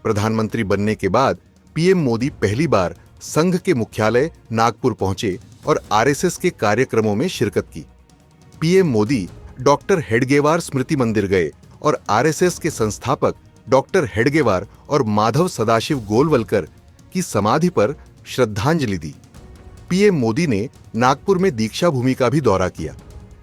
प्रधानमंत्री बनने के बाद पीएम मोदी पहली बार संघ के मुख्यालय नागपुर पहुंचे और आरएसएस के कार्यक्रमों में शिरकत की। पीएम मोदी डॉक्टर हेडगेवार स्मृति मंदिर गए और आरएसएस के संस्थापक डॉक्टर हेडगेवार और माधव सदाशिव गोलवलकर की समाधि पर श्रद्धांजलि दी। पीएम मोदी ने नागपुर में दीक्षा भूमि का भी दौरा किया।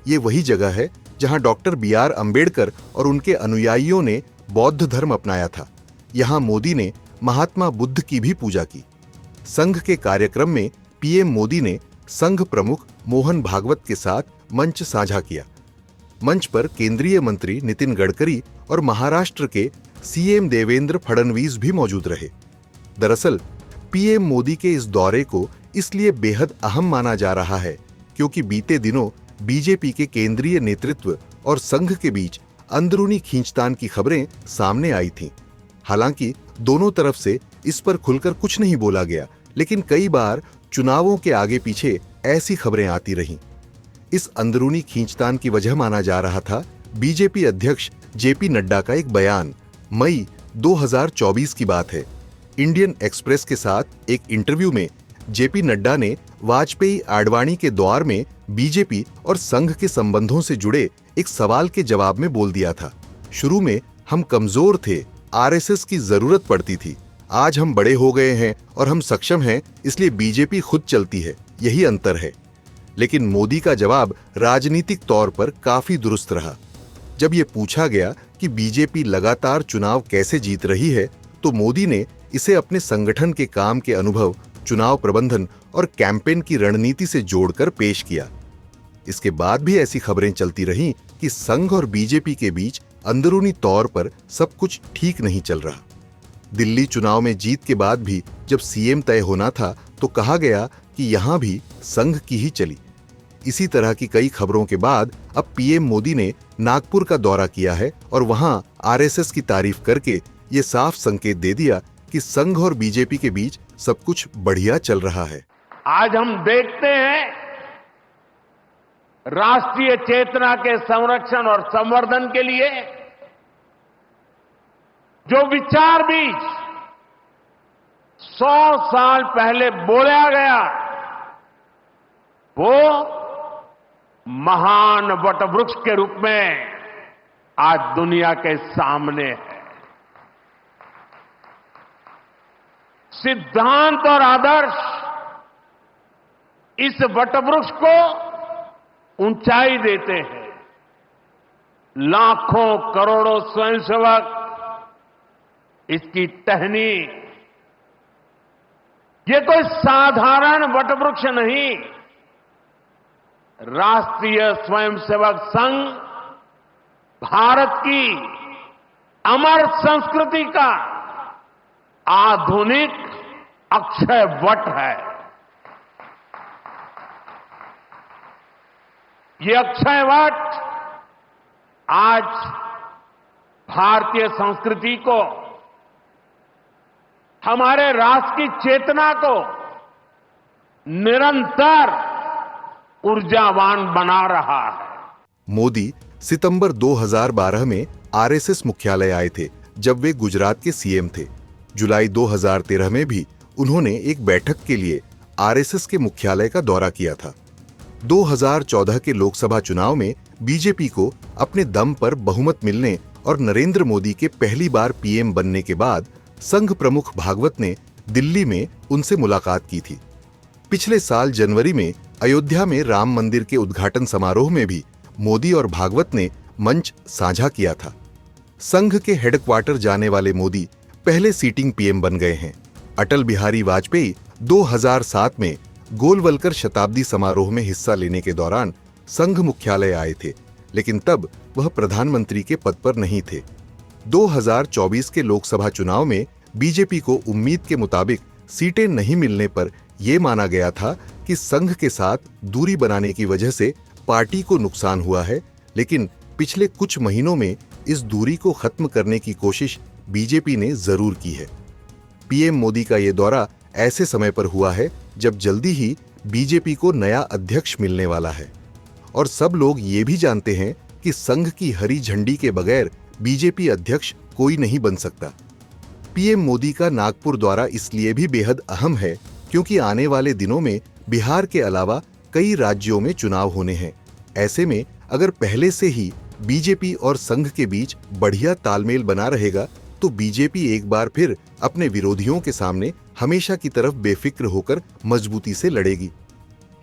ये वही जगह है जहां डॉक्टर बी.आर. अम्बेडकर और उनके अनुयायियों ने बौद्ध धर्म अपनाया था। यहां मोदी ने महात्मा बुद्ध की भी पूजा की। संघ के कार्यक्रम में पीएम मोदी ने संघ प्रमुख मोहन भागवत के साथ मंच साझा किया। मंच पर केंद्रीय मंत्री नितिन गडकरी और महाराष्ट्र के सीएम देवेंद्र फडणवीस भी मौजूद रहे। दरअसल पीएम मोदी के इस दौरे को इसलिए बेहद अहम माना जा रहा है क्योंकि बीते दिनों बीजेपी के केंद्रीय नेतृत्व और संघ के बीच अंदरूनी खींचतान की खबरें सामने आई थीं। हालांकि दोनों तरफ से इस पर खुलकर कुछ नहीं बोला गया, लेकिन कई बार चुनावों के आगे पीछे ऐसी खबरें आती रहीं। इस अंदरूनी खींचतान की वजह माना जा रहा था बीजेपी अध्यक्ष जेपी नड्डा का एक बयान। मई 2024 की बात है। इंडियन एक्सप्रेस के साथ एक इंटरव्यू में जेपी नड्डा ने वाजपेयी आडवाणी के दौर में बीजेपी और संघ के संबंधों से जुड़े एक सवाल के जवाब में बोल दिया था, शुरू में हम कमजोर थे, आरएसएस की जरूरत पड़ती थी। आज हम बड़े हो गए हैं और हम सक्षम हैं, इसलिए बीजेपी खुद चलती है, यही अंतर है। लेकिन मोदी का जवाब राजनीतिक तौर पर काफी दुरुस्त रहा। जब ये पूछा गया कि बीजेपी लगातार चुनाव कैसे जीत रही है, तो मोदी ने इसे अपने संगठन के काम के अनुभव, चुनाव प्रबंधन और कैंपेन की रणनीति से जोड़कर पेश किया। इसके बाद भी ऐसी खबरें चलती रहीं कि संघ और बीजेपी के बीच अंदरूनी तौर पर सब कुछ ठीक नहीं चल रहा। दिल्ली चुनाव में जीत के बाद भी जब सीएम तय होना था तो कहा गया कि यहां भी संघ की ही चली। इसी तरह की कई खबरों के बाद अब पीएम मोदी ने नागपुर का दौरा किया है और वहां आरएसएस की तारीफ करके ये साफ संकेत दे दिया कि संघ और बीजेपी के बीच सब कुछ बढ़िया चल रहा है। आज हम देखते हैं राष्ट्रीय चेतना के संरक्षण और संवर्धन के लिए जो विचार बीज 100 साल पहले बोला गया, वो महान वटवृक्ष के रूप में आज दुनिया के सामने है। सिद्धांत और आदर्श इस वटवृक्ष को ऊंचाई देते हैं। लाखों करोड़ों स्वयंसेवक इसकी टहनी, ये कोई साधारण वटवृक्ष नहीं, राष्ट्रीय स्वयंसेवक संघ भारत की अमर संस्कृति का आधुनिक अक्षय वट है। ये अक्षय वट आज भारतीय संस्कृति को, हमारे राष्ट्र की चेतना को निरंतर ऊर्जावान बना रहा है। मोदी सितंबर 2012 में आरएसएस मुख्यालय आए थे जब वे गुजरात के सीएम थे। जुलाई 2013 में भी उन्होंने एक बैठक के लिए आरएसएस के मुख्यालय का दौरा किया था। 2014 के लोकसभा चुनाव में बीजेपी को अपने दम पर बहुमत मिलने और नरेंद्र मोदी के पहली बार पीएम बनने के बाद संघ प्रमुख भागवत ने दिल्ली में उनसे मुलाकात की थी। पिछले साल जनवरी में अयोध्या में राम मंदिर के उद्घाटन समारोह में भी मोदी और भागवत ने मंच साझा किया था। संघ के हेडक्वार्टर जाने वाले मोदी पहले सीटिंग पीएम बन गए हैं। अटल बिहारी वाजपेयी 2007 में गोलवलकर शताब्दी समारोह में हिस्सा लेने के दौरान संघ मुख्यालय आए थे, लेकिन तब वह प्रधानमंत्री के पद पर नहीं थे। 2024 के लोकसभा चुनाव में बीजेपी को उम्मीद के मुताबिक सीटें नहीं मिलने पर यह माना गया था कि संघ के साथ दूरी बनाने की वजह से पार्टी को नुकसान हुआ है, लेकिन पिछले कुछ महीनों में इस दूरी को खत्म करने की कोशिश बीजेपी ने जरूर की है। पीएम मोदी का यह दौरा ऐसे समय पर हुआ है जब जल्दी ही बीजेपी को नया अध्यक्ष मिलने वाला है और सब लोग ये भी जानते हैं कि संघ की हरी झंडी के बगैर बीजेपी अध्यक्ष कोई नहीं बन सकता। पीएम मोदी का नागपुर दौरा इसलिए भी बेहद अहम है क्योंकि आने वाले दिनों में बिहार के अलावा कई राज्यों में चुनाव होने हैं। ऐसे में अगर पहले से ही बीजेपी और संघ के बीच बढ़िया तालमेल बना रहेगा तो बीजेपी एक बार फिर अपने विरोधियों के सामने हमेशा की तरफ बेफिक्र होकर मजबूती से लड़ेगी।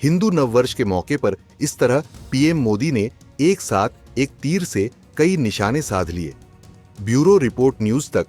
हिंदू नववर्ष के मौके पर इस तरह पीएम मोदी ने एक साथ एक तीर से कई निशाने साध लिए। ब्यूरो रिपोर्ट न्यूज तक